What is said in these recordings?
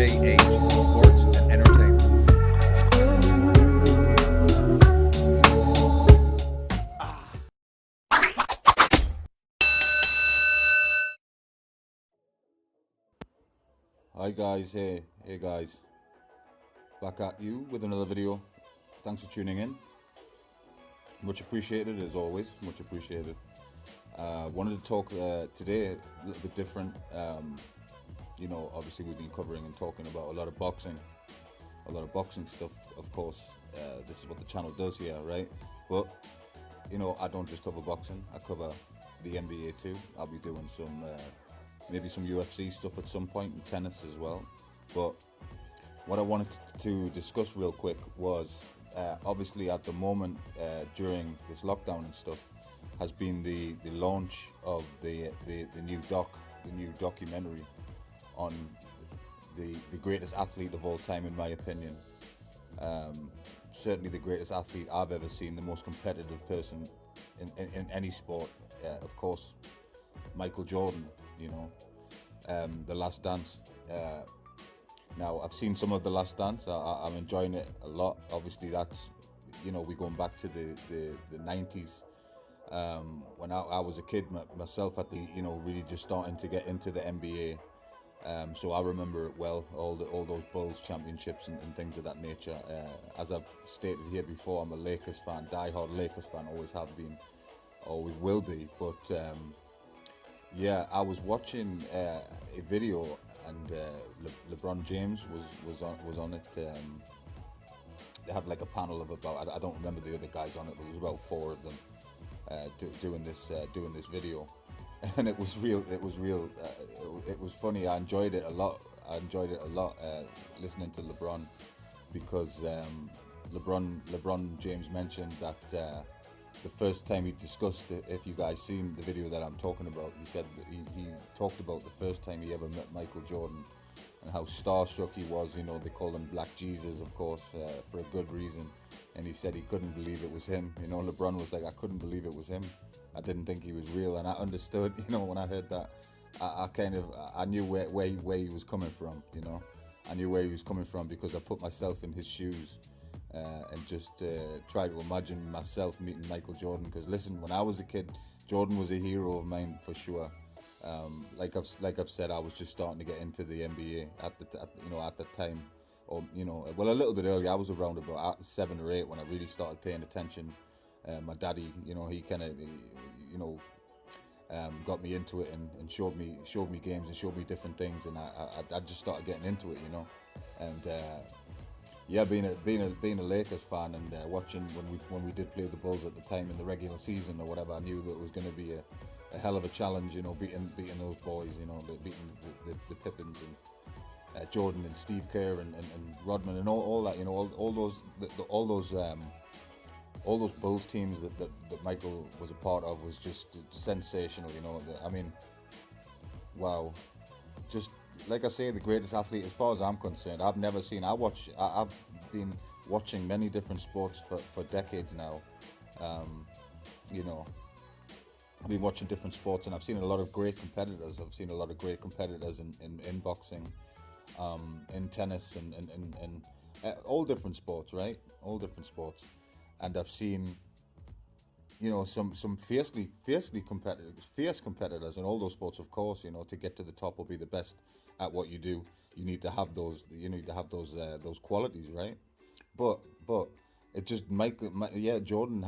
ShareAlike Sports and Entertainment. Hi guys, hey guys, back at you with another video. Thanks for tuning in. Much appreciated as always. Much appreciated. Wanted to talk today a little bit different. Obviously we've been covering and talking about a lot of boxing stuff. Of course, this is what the channel does here, right? But I don't just cover boxing. I cover the NBA too. I'll be doing maybe some UFC stuff at some point, and tennis as well. But what I wanted to discuss real quick was obviously at the moment during this lockdown and stuff has been the launch of the new documentary on the greatest athlete of all time, in my opinion. Certainly the greatest athlete I've ever seen, the most competitive person in any sport. Of course, Michael Jordan, The Last Dance. Now, I've seen some of The Last Dance. I'm enjoying it a lot. Obviously, that's, we're going back to the 90s. When I was a kid myself, at the, really just starting to get into the NBA. So I remember it well, all those Bulls championships and things of that nature. As I've stated here before, I'm a Lakers fan, die-hard Lakers fan, always have been, always will be. But yeah, I was watching a video, and LeBron James was on it. They had like a panel of about, I don't remember the other guys on it, but it was about four of them doing this video, and it was real. It was funny. I enjoyed it a lot. Listening to LeBron, because LeBron James mentioned that the first time he discussed it, if you guys seen the video that I'm talking about, he said that he talked about the first time he ever met Michael Jordan and how starstruck he was. They call him Black Jesus, of course, for a good reason. And he said he couldn't believe it was him. LeBron was like, I couldn't believe it was him. I didn't think he was real. And I understood, when I heard that, I knew where he was coming from, I knew where he was coming from, because I put myself in his shoes. And just try to imagine myself meeting Michael Jordan. Because listen, when I was a kid, Jordan was a hero of mine for sure. Like I've said, I was just starting to get into the NBA at the time, or well, a little bit earlier. I was around about 7 or 8 when I really started paying attention. My daddy, he kind of got me into it and showed me games and showed me different things, and I just started getting into it, and. Yeah, being a Lakers fan, and watching when we did play the Bulls at the time in the regular season or whatever, I knew that it was going to be a hell of a challenge, beating those boys, beating the Pippins and Jordan and Steve Kerr and Rodman and all that, all those Bulls teams that Michael was a part of was just sensational, I mean, wow, just. Like I say, the greatest athlete, as far as I'm concerned. I've never seen. I've been watching many different sports for decades now. I've been watching different sports, and I've seen a lot of great competitors. I've seen a lot of great competitors in boxing, in tennis, and all different sports, right? All different sports, and I've seen. Some fierce competitors in all those sports, of course. To get to the top or be the best at what you do, you need to have those. You need to have those qualities, right? But it just Jordan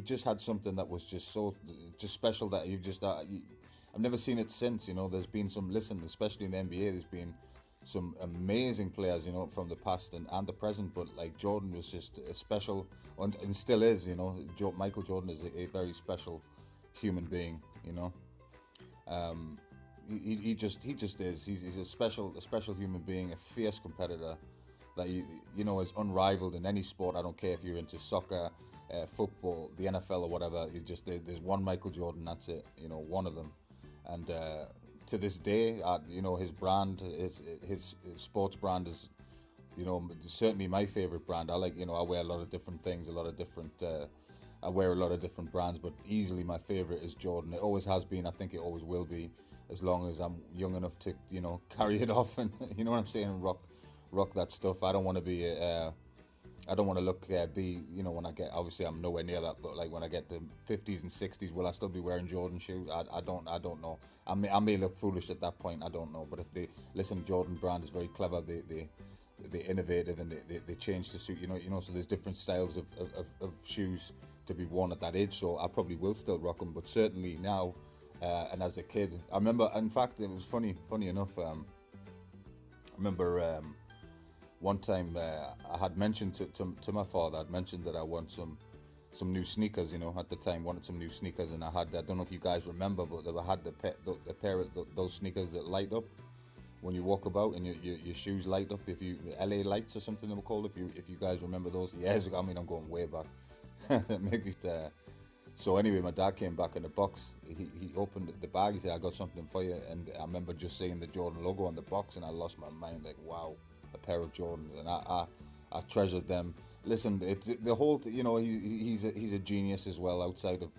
just had something that was just so just special that I've never seen it since. There's been especially in the NBA, there's been some amazing players, from the past and the present, but like Jordan was just a special, and still is, Michael Jordan is a very special human being, he just is. He's a special human being, a fierce competitor that is unrivaled in any sport. I don't care if you're into soccer, football, the NFL or whatever. There's one Michael Jordan. That's it. One of them, and. To this day, his brand, his sports brand is, certainly my favorite brand. I like, I wear a lot of different things, I wear a lot of different brands, but easily my favorite is Jordan. It always has been. I think it always will be, as long as I'm young enough to, carry it off and, you know what I'm saying, and rock that stuff. I don't want to be I don't want to look be, you know, when I get, obviously I'm nowhere near that, but like when I get the 50s and 60s, will I still be wearing Jordan shoes? I don't know. I may look foolish at that point. I don't know. But if they listen, Jordan brand is very clever. They innovative, and they change to suit, so there's different styles of shoes to be worn at that age. So I probably will still rock them, but certainly now, and as a kid, I remember. In fact, it was funny enough. I remember. One time I had mentioned to my father, I'd mentioned that I want some new sneakers, at the time wanted some new sneakers, and I don't know if you guys remember, but I had the pair of those sneakers that light up when you walk about, and your shoes light up, if you, LA lights or something they were called, if you guys remember those years ago. I mean, I'm going way back. Maybe so anyway, my dad came back in the box. He opened the bag, he said, I got something for you, and I remember just seeing the Jordan logo on the box, and I lost my mind, like, wow, a pair of Jordans, and I treasured them. Listen, it's the whole, he's a genius as well, outside of,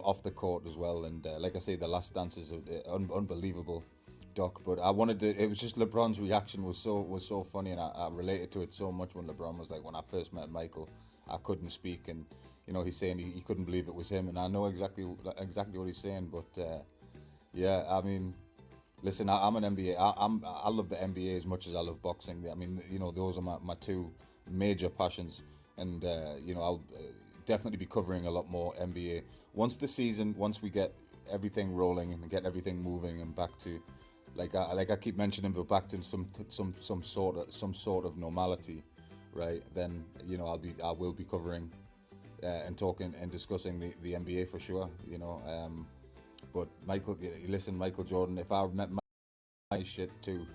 off the court as well, and like I say, The Last Dance is unbelievable doc. But I wanted to, it was just LeBron's reaction was so funny, and I related to it so much when LeBron was like, when I first met Michael, I couldn't speak, and he's saying he couldn't believe it was him, and I know exactly what he's saying. But yeah, I mean, listen, I'm an NBA. I love the NBA as much as I love boxing. I mean, those are my two major passions, and I'll definitely be covering a lot more NBA once we get everything rolling and get everything moving, and back to, like I keep mentioning, but back to some sort of normality, right? Then I will be covering and talking and discussing the NBA for sure. But Michael Jordan, if I met my shit too,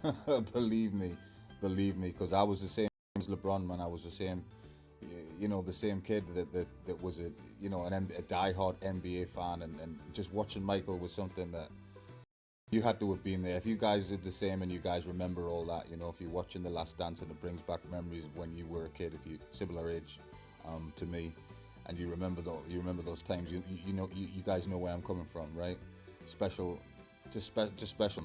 believe me, because I was the same as LeBron, man. I was the same, the same kid that was a diehard NBA fan, and just watching Michael was something that you had to have been there. If you guys did the same and you guys remember all that, if you're watching The Last Dance and it brings back memories of when you were a kid, if you similar age to me, and you remember those times, you guys know where I'm coming from, right? Special, just special.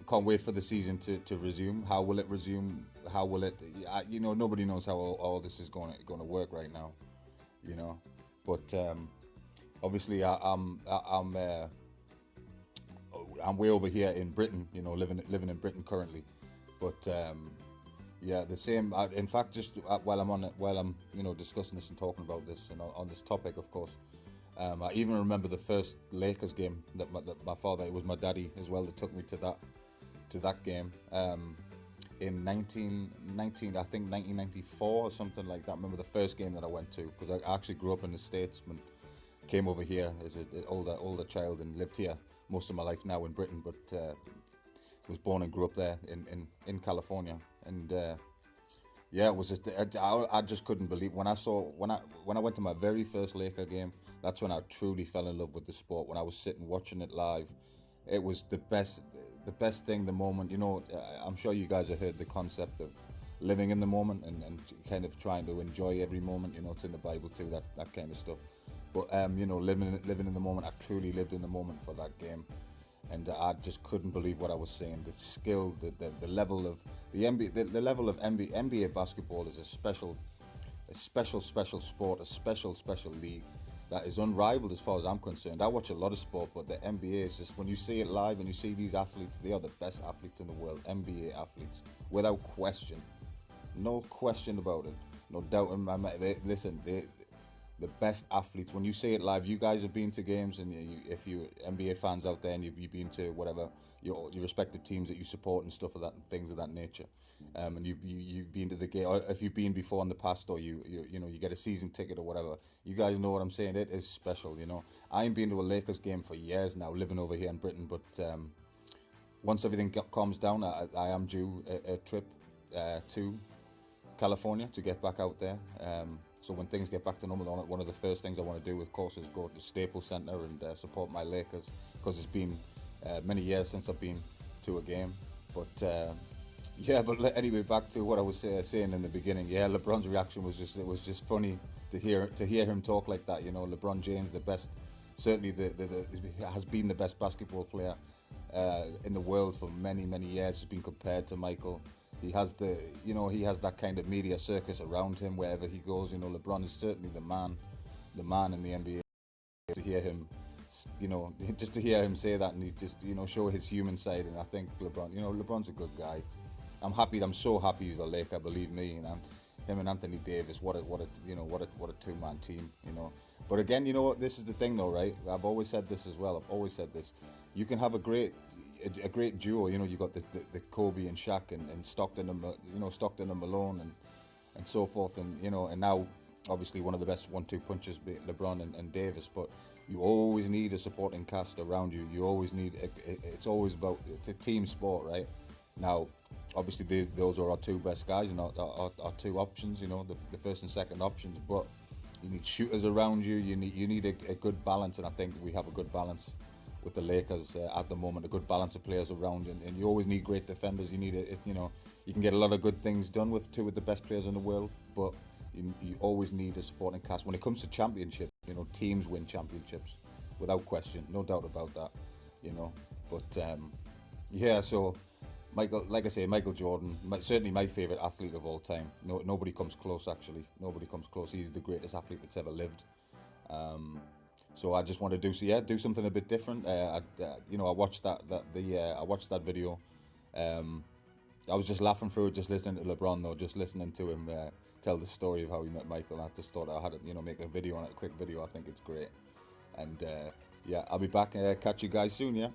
Can't wait for the season to resume. How will it resume? How will it? Nobody knows how all this is going to work right now, But obviously, I'm way over here in Britain, living in Britain currently. But yeah, the same. In fact, just while I'm discussing this and talking about this and on this topic, of course, I even remember the first Lakers game that my father, it was my daddy as well, that took me to that game in 1994 or something like that. I remember the first game that I went to, because I actually grew up in the States, and came over here as an older child and lived here most of my life now in Britain, but was born and grew up there in California. And yeah, it was I just couldn't believe when I went to my very first Laker game. That's when I truly fell in love with the sport. When I was sitting watching it live, it was the best thing. The moment, I'm sure you guys have heard the concept of living in the moment and kind of trying to enjoy every moment. It's in the Bible too, that kind of stuff. But living in the moment, I truly lived in the moment for that game, and I just couldn't believe what I was seeing. The skill, the level of the NBA, the level of NBA basketball is a special sport, a special league that is unrivaled as far as I'm concerned. I watch a lot of sport, but the NBA is just, when you see it live and you see these athletes, they are the best athletes in the world, NBA athletes, without question, no question about it, no doubt in my mind. The best athletes. When you see it live, you guys have been to games, and if you NBA fans out there, and you've been to whatever your respective teams that you support and stuff of that, things of that nature, and you've been to the game, or if you've been before in the past, or you get a season ticket or whatever, you guys know what I'm saying. It is special. I ain't been to a Lakers game for years now, living over here in Britain, but once everything calms down, I am due a trip to California to get back out there. So when things get back to normal, one of the first things I want to do, of course, is go to Staples Center and support my Lakers, because it's been many years since I've been to a game. But yeah, but anyway, back to what I was saying in the beginning. Yeah, LeBron's reaction was just funny to hear him talk like that. LeBron James, the best, certainly has been the best basketball player in the world for many years. Has been compared to Michael. he has the, he has that kind of media circus around him wherever he goes. LeBron is certainly the man in the NBA. To hear him, just to hear him say that, and he just, show his human side. And I think LeBron's a good guy. I'm so happy he's a Laker, believe me. And him and Anthony Davis, what a two-man team. But again, this is the thing though, right? I've always said this as well. I've always said this. You can have a great duo. You got the Kobe and Shaq and Stockton and Stockton and Malone and so forth, and now obviously one of the best 1-2 punchers, LeBron and Davis. But you always need a supporting cast around you. You always need. It's always about. It's a team sport, right? Now, obviously those are our two best guys and our two options. The first and second options, but you need shooters around you. You need a good balance, and I think we have a good balance with the Lakers at the moment. A good balance of players around, and you always need great defenders. You need you can get a lot of good things done with two of the best players in the world, but you always need a supporting cast. When it comes to championships, teams win championships without question, no doubt about that. But yeah, so. Like I say, Michael Jordan, certainly my favourite athlete of all time. Nobody comes close, actually. Nobody comes close. He's the greatest athlete that's ever lived. So I just want to do something a bit different. I watched I watched that video. I was just laughing through it, just listening to LeBron though, just listening to him tell the story of how he met Michael. I just thought I had to, make a video on it, a quick video. I think it's great. And yeah, I'll be back. Catch you guys soon. Yeah.